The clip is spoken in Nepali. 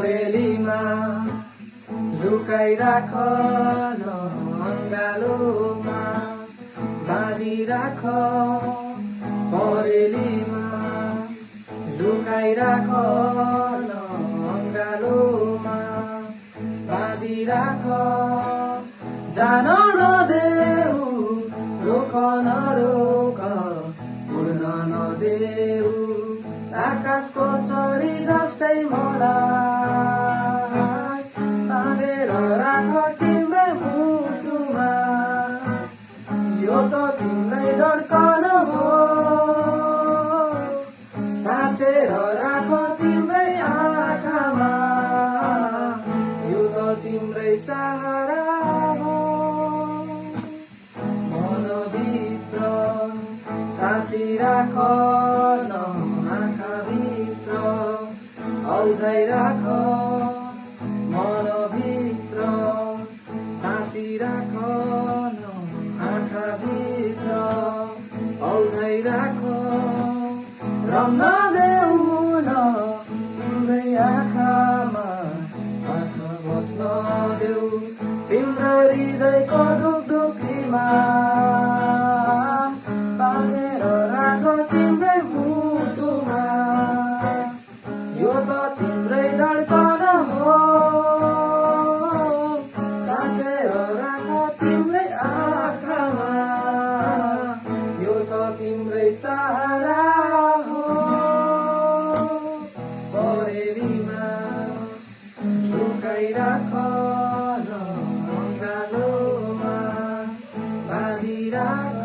परेलीमा लुकाइराख न अँगालोमा बाँधिराख परेलीमा लुकाइराख न अँगालोमा बाँधिराख जान नदेऊ रोक नरोक उड्न नदेऊ आकाशको चरी जस्तै मलाई बाँधेर राख तिम्रै मुटुमा यो त तिम्रै धड्कन हो साँचेर राख तिम्रै आँखामा यो त तिम्रै सहारा हो मनभित्र साँची राख न आँखाभित्र अल्झाइ राख मनभित्र साँची राख न आँखाभित्र अल्झाइ राख रम्न देऊ न तिम्रै आँखामा आँस बस्न देऊ तिम्रो हृदयको ढुकढुकीमा बाँचेर राख तिम्रै मुटुमा यो त तिम्रै धड्कन हो साँचेर राख तिम्रै आँखामा यो त तिम्रै सहारा हो परेलीमा लुकाइराख न अँगालोमा बाँधिराख